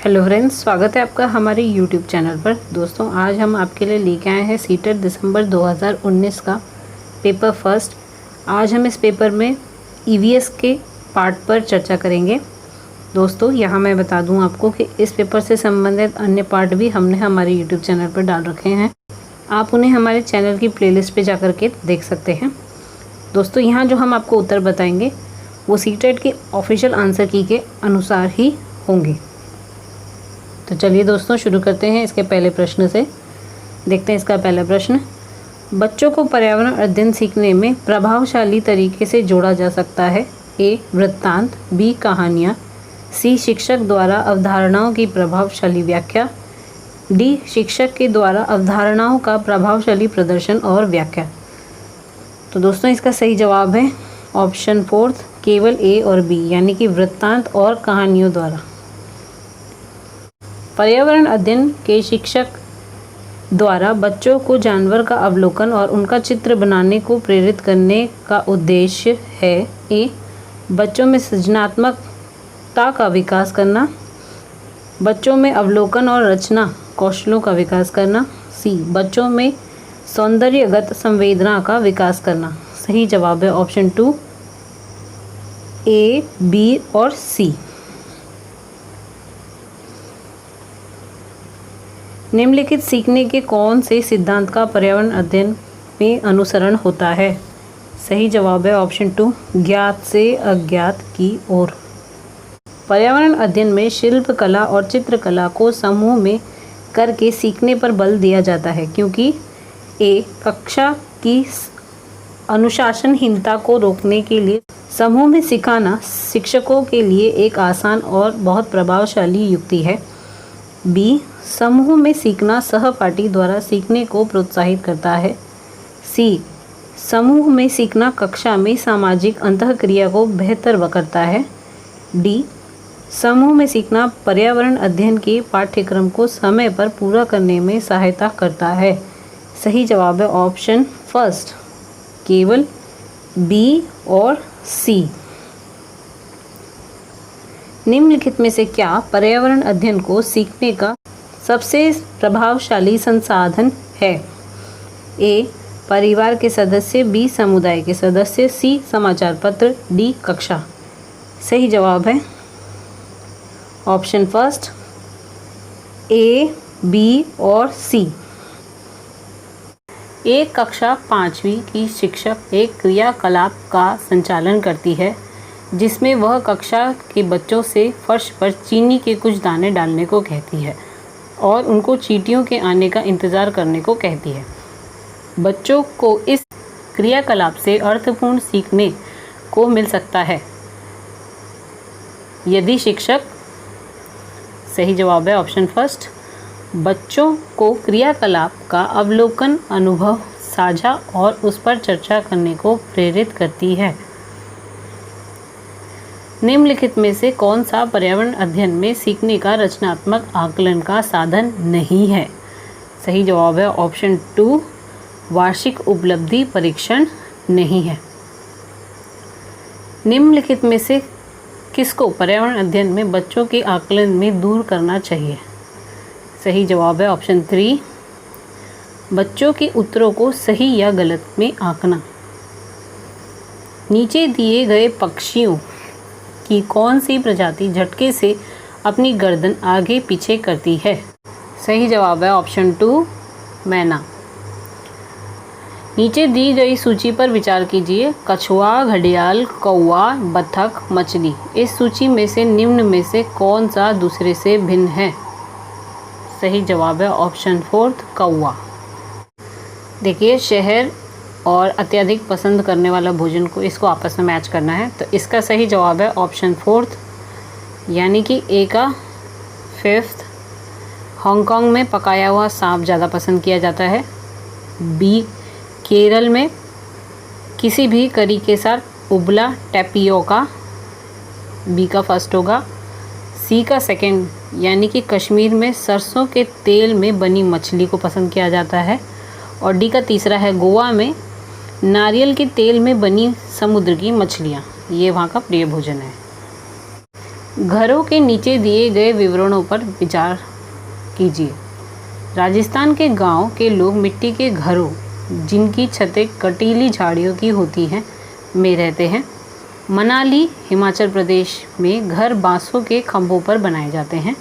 Hello friends, स्वागत है आपका हमारे यूट्यूब चैनल पर। दोस्तों, आज हम आपके लिए लेके आए हैं सीटेट दिसंबर 2019 का पेपर फर्स्ट। आज हम इस पेपर में ईवीएस के पार्ट पर चर्चा करेंगे। दोस्तों, यहाँ मैं बता दूँ आपको कि इस पेपर से संबंधित अन्य पार्ट भी हमने हमारे यूट्यूब चैनल पर डाल रखे हैं। आप उन्हें हमारे चैनल की प्लेलिस्ट पे जा कर के देख सकते हैं। दोस्तों, यहाँ जो हम आपको उत्तर बताएंगे वो सीटेट के ऑफिशियल आंसर की के अनुसार ही होंगे। तो चलिए दोस्तों, शुरू करते हैं इसके पहले प्रश्न से। देखते हैं इसका पहला प्रश्न। बच्चों को पर्यावरण अध्ययन सीखने में प्रभावशाली तरीके से जोड़ा जा सकता है। ए वृत्तांत, बी कहानियाँ, सी शिक्षक द्वारा अवधारणाओं की प्रभावशाली व्याख्या, डी शिक्षक के द्वारा अवधारणाओं का प्रभावशाली प्रदर्शन और व्याख्या। तो दोस्तों, इसका सही जवाब है ऑप्शन फोर्थ, केवल ए और बी, यानी कि वृत्तांत और कहानियों द्वारा। पर्यावरण अध्ययन के शिक्षक द्वारा बच्चों को जानवर का अवलोकन और उनका चित्र बनाने को प्रेरित करने का उद्देश्य है। ए बच्चों में सृजनात्मकता का विकास करना, बच्चों में अवलोकन और रचना कौशलों का विकास करना, सी बच्चों में सौंदर्यगत संवेदना का विकास करना। सही जवाब है ऑप्शन 2, ए, बी और सी। निम्नलिखित सीखने के कौन से सिद्धांत का पर्यावरण अध्ययन में अनुसरण होता है? सही जवाब है ऑप्शन 2, ज्ञात से अज्ञात की ओर। पर्यावरण अध्ययन में शिल्प कला और चित्रकला को समूह में करके सीखने पर बल दिया जाता है, क्योंकि ए कक्षा की अनुशासनहीनता को रोकने के लिए समूह में सिखाना शिक्षकों के लिए एक आसान और बहुत प्रभावशाली युक्ति है। बी समूह में सीखना सहपाठी द्वारा सीखने को प्रोत्साहित करता है। सी समूह में सीखना कक्षा में सामाजिक अंतःक्रिया को बेहतर करता है। डी समूह में सीखना पर्यावरण अध्ययन के पाठ्यक्रम को समय पर पूरा करने में सहायता करता है। सही जवाब है ऑप्शन फर्स्ट, केवल बी और सी। निम्नलिखित में से क्या पर्यावरण अध्ययन को सीखने का सबसे प्रभावशाली संसाधन है? ए परिवार के सदस्य, बी समुदाय के सदस्य, सी समाचार पत्र, डी कक्षा। सही जवाब है ऑप्शन फर्स्ट, ए, बी और सी। एक कक्षा 5वीं की शिक्षक एक क्रियाकलाप का संचालन करती है, जिसमें वह कक्षा के बच्चों से फर्श पर चीनी के कुछ दाने डालने को कहती है और उनको चींटियों के आने का इंतज़ार करने को कहती है। बच्चों को इस क्रियाकलाप से अर्थपूर्ण सीखने को मिल सकता है यदि शिक्षक। सही जवाब है ऑप्शन फर्स्ट, बच्चों को क्रियाकलाप का अवलोकन, अनुभव साझा और उस पर चर्चा करने को प्रेरित करती है। निम्नलिखित में से कौन सा पर्यावरण अध्ययन में सीखने का रचनात्मक आकलन का साधन नहीं है? सही जवाब है ऑप्शन 2, वार्षिक उपलब्धि परीक्षण नहीं है। निम्नलिखित में से किसको पर्यावरण अध्ययन में बच्चों के आकलन में दूर करना चाहिए? सही जवाब है ऑप्शन 3, बच्चों के उत्तरों को सही या गलत में आंकना। नीचे दिए गए पक्षियों की कौन सी प्रजाति झटके से अपनी गर्दन आगे पीछे करती है? सही जवाब है ऑप्शन 2, मैना। नीचे दी गई सूची पर विचार कीजिए। कछुआ, घड़ियाल, कौवा, बतख, मछली। इस सूची में से निम्न में से कौन सा दूसरे से भिन्न है? सही जवाब है ऑप्शन 4, कौवा। देखिए, शहर और अत्यधिक पसंद करने वाला भोजन को इसको आपस में मैच करना है, तो इसका सही जवाब है ऑप्शन 4, यानी कि ए का 5th। हांगकांग में पकाया हुआ सांप ज़्यादा पसंद किया जाता है। बी केरल में किसी भी करी के साथ उबला टैपियोका, बी का फर्स्ट होगा। सी का सेकंड, यानी कि कश्मीर में सरसों के तेल में बनी मछली को पसंद किया जाता है। और डी का तीसरा है, गोवा में नारियल के तेल में बनी समुद्र की मछलियाँ, ये वहाँ का प्रिय भोजन है। घरों के नीचे दिए गए विवरणों पर विचार कीजिए। राजस्थान के गांव के लोग मिट्टी के घरों, जिनकी छतें कटीली झाड़ियों की होती हैं, में रहते हैं। मनाली हिमाचल प्रदेश में घर बांसों के खंभों पर बनाए जाते हैं।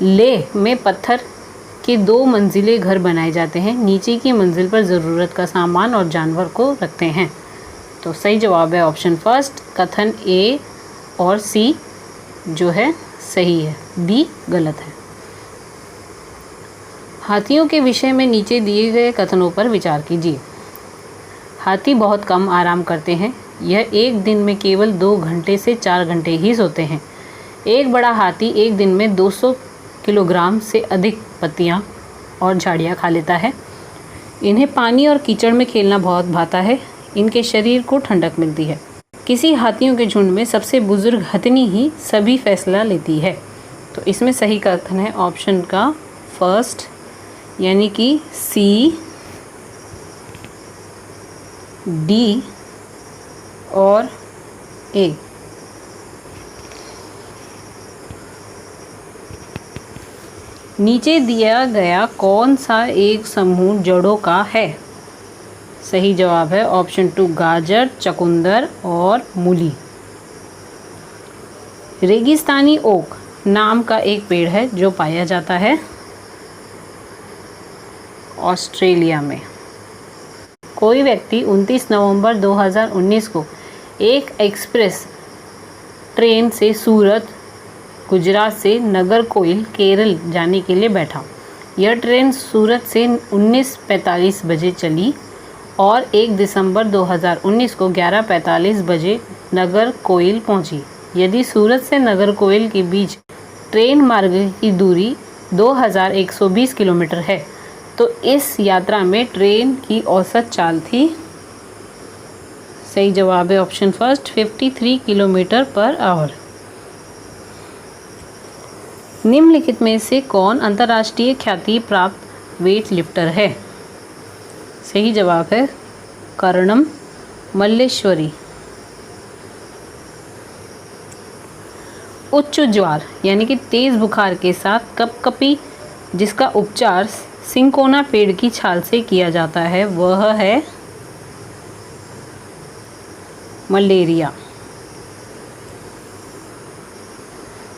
लेह में पत्थर के 2 मंजिले घर बनाए जाते हैं। नीचे की मंजिल पर ज़रूरत का सामान और जानवर को रखते हैं। तो सही जवाब है ऑप्शन फर्स्ट, कथन ए और सी जो है सही है, डी गलत है। हाथियों के विषय में नीचे दिए गए कथनों पर विचार कीजिए। हाथी बहुत कम आराम करते हैं। यह एक दिन में केवल 2 घंटे से 4 घंटे ही सोते हैं। एक बड़ा हाथी एक दिन में 200 किलोग्राम से अधिक पत्तियां और झाड़ियां खा लेता है। इन्हें पानी और कीचड़ में खेलना बहुत भाता है। इनके शरीर को ठंडक मिलती है। किसी हाथियों के झुंड में सबसे बुजुर्ग हथनी ही सभी फैसला लेती है। तो इसमें सही कथन है ऑप्शन का फर्स्ट, यानी कि सी, डी और ए। नीचे दिया गया कौन सा एक समूह जड़ों का है? सही जवाब है ऑप्शन 2, गाजर, चुकंदर और मूली। रेगिस्तानी ओक नाम का एक पेड़ है जो पाया जाता है ऑस्ट्रेलिया में। कोई व्यक्ति 29 नवंबर 2019 को एक एक्सप्रेस ट्रेन से सूरत, गुजरात से नागरकोइल, केरल जाने के लिए बैठा। यह ट्रेन सूरत से 19:45 बजे चली और 1 दिसंबर 2019 को 11:45 बजे नागरकोइल पहुंची। यदि सूरत से नागरकोइल के बीच ट्रेन मार्ग की दूरी 2120 किलोमीटर है, तो इस यात्रा में ट्रेन की औसत चाल थी। सही जवाब है option first, 53 kilometre per hour. निम्नलिखित में से कौन अंतर्राष्ट्रीय ख्याति प्राप्त वेट लिफ्टर है? सही जवाब है कर्णम मल्लेश्वरी। उच्च ज्वार यानी कि तेज बुखार के साथ कपकपी, जिसका उपचार सिंकोना पेड़ की छाल से किया जाता है, वह है मलेरिया।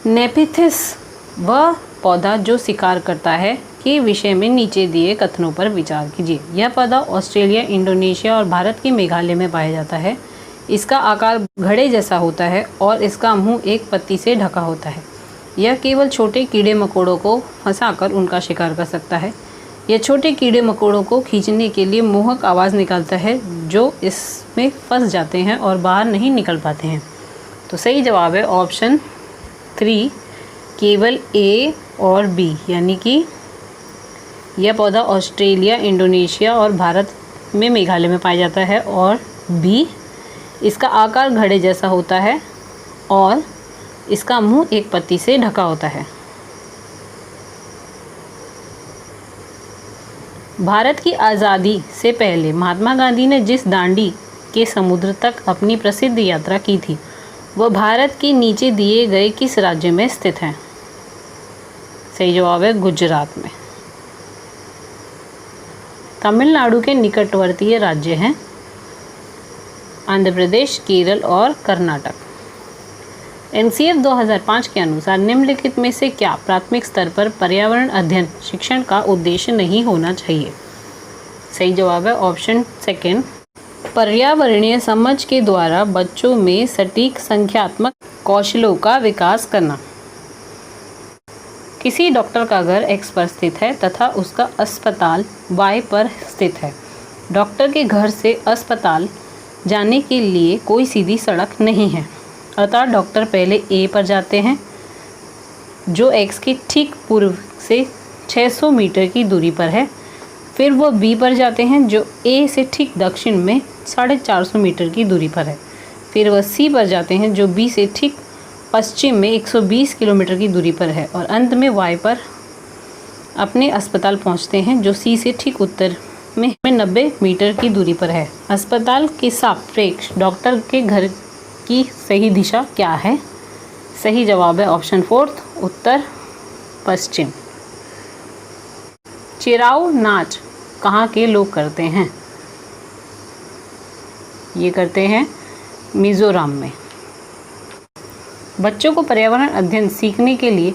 नेपिथिस वह पौधा जो शिकार करता है के विषय में नीचे दिए कथनों पर विचार कीजिए। यह पौधा ऑस्ट्रेलिया, इंडोनेशिया और भारत के मेघालय में पाया जाता है। इसका आकार घड़े जैसा होता है और इसका मुंह एक पत्ती से ढका होता है। यह केवल छोटे कीड़े मकोड़ों को फंसाकर उनका शिकार कर सकता है। यह छोटे कीड़े मकोड़ों को खींचने के लिए मोहक आवाज़ निकालता है, जो इसमें फंस जाते हैं और बाहर नहीं निकल पाते हैं। तो सही जवाब है ऑप्शन 3, केवल ए और बी, यानी कि यह पौधा ऑस्ट्रेलिया, इंडोनेशिया और भारत में मेघालय में पाया जाता है, और बी, इसका आकार घड़े जैसा होता है और इसका मुंह एक पत्ती से ढका होता है। भारत की आज़ादी से पहले महात्मा गांधी ने जिस दांडी के समुद्र तक अपनी प्रसिद्ध यात्रा की थी, वह भारत के नीचे दिए गए किस राज्य में स्थित है? सही जवाब है गुजरात में। तमिलनाडु के निकटवर्तीय राज्य हैं आंध्र प्रदेश, केरल और कर्नाटक। एनसीएफ 2005 के अनुसार निम्नलिखित में से क्या प्राथमिक स्तर पर पर्यावरण अध्ययन शिक्षण का उद्देश्य नहीं होना चाहिए? सही जवाब है ऑप्शन सेकंड, पर्यावरणीय समझ के द्वारा बच्चों में सटीक संख्यात्मक कौशलों का विकास करना। किसी डॉक्टर का घर X पर स्थित है तथा उसका अस्पताल Y पर स्थित है। डॉक्टर के घर से अस्पताल जाने के लिए कोई सीधी सड़क नहीं है, अतः डॉक्टर पहले A पर जाते हैं, जो X के ठीक पूर्व से 600 मीटर की दूरी पर है। फिर वह B पर जाते हैं, जो A से ठीक दक्षिण में 450 मीटर की दूरी पर है। फिर वह C पर जाते हैं, जो B से ठीक पश्चिम में 120 किलोमीटर की दूरी पर है, और अंत में Y पर अपने अस्पताल पहुंचते हैं, जो C से ठीक उत्तर में 90 मीटर की दूरी पर है। अस्पताल के सापेक्ष डॉक्टर के घर की सही दिशा क्या है? सही जवाब है ऑप्शन 4 उत्तर पश्चिम। चिराऊ नाच कहाँ के लोग करते हैं? ये करते हैं मिजोरम में। बच्चों को पर्यावरण अध्ययन सीखने के लिए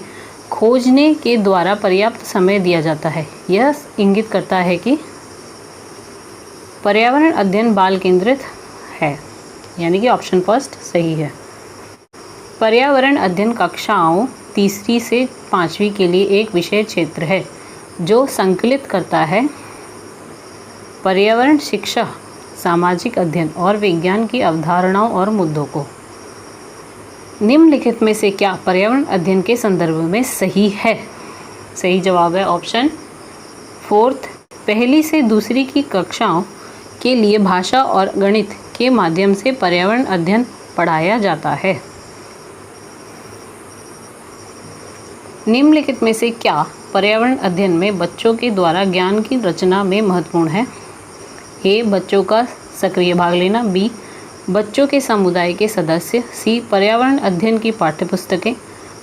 खोजने के द्वारा पर्याप्त समय दिया जाता है। यह इंगित करता है कि पर्यावरण अध्ययन बाल केंद्रित है, यानी कि ऑप्शन फर्स्ट सही है। पर्यावरण अध्ययन कक्षाओं 3री से 5वीं के लिए एक विषय क्षेत्र है जो संकलित करता है पर्यावरण शिक्षा, सामाजिक अध्ययन और विज्ञान की अवधारणाओं और मुद्दों को। निम्नलिखित में से क्या पर्यावरण अध्ययन के संदर्भ में सही है? सही जवाब है ऑप्शन 4 1 से 2 की कक्षाओं के लिए भाषा और गणित के माध्यम से पर्यावरण अध्ययन पढ़ाया जाता है। निम्नलिखित में से क्या पर्यावरण अध्ययन में बच्चों के द्वारा ज्ञान की रचना में महत्वपूर्ण है? ए बच्चों का सक्रिय भाग लेना, बी बच्चों के समुदाय के सदस्य, सी पर्यावरण अध्ययन की पाठ्यपुस्तकें,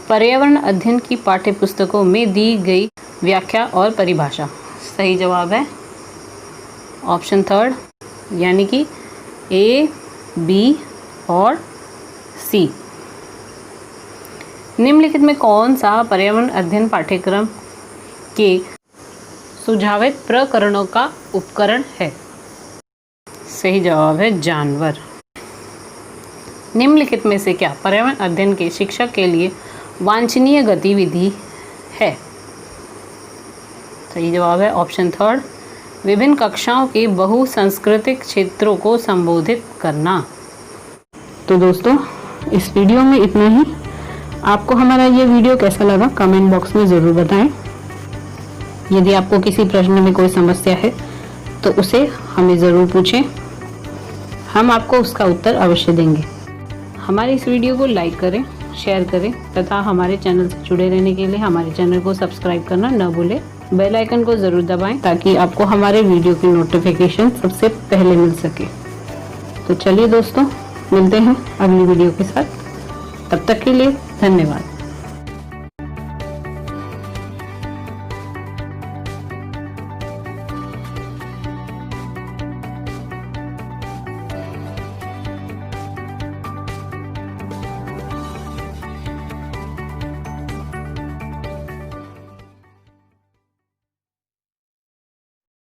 पर्यावरण अध्ययन की पाठ्यपुस्तकों में दी गई व्याख्या और परिभाषा। सही जवाब है ऑप्शन 3 यानी कि ए, बी और सी। निम्नलिखित में कौन सा पर्यावरण अध्ययन पाठ्यक्रम के सुझावित प्रकरणों का उपकरण है? सही जवाब है जानवर। निम्नलिखित में से क्या पर्यावरण अध्ययन के शिक्षक के लिए वांछनीय गतिविधि है? सही जवाब है ऑप्शन 3 विभिन्न कक्षाओं के बहुसांस्कृतिक क्षेत्रों को संबोधित करना। तो दोस्तों इस वीडियो में इतना ही। आपको हमारा ये वीडियो कैसा लगा कमेंट बॉक्स में ज़रूर बताएं। यदि आपको किसी प्रश्न में कोई समस्या है तो उसे हमें ज़रूर पूछें, हम आपको उसका उत्तर अवश्य देंगे। हमारे इस वीडियो को लाइक करें, शेयर करें तथा हमारे चैनल से जुड़े रहने के लिए हमारे चैनल को सब्सक्राइब करना न भूलें। बेल आइकन को ज़रूर दबाएं ताकि आपको हमारे वीडियो की नोटिफिकेशन सबसे पहले मिल सके। तो चलिए दोस्तों मिलते हैं अगली वीडियो के साथ। तब तक के लिए धन्यवाद।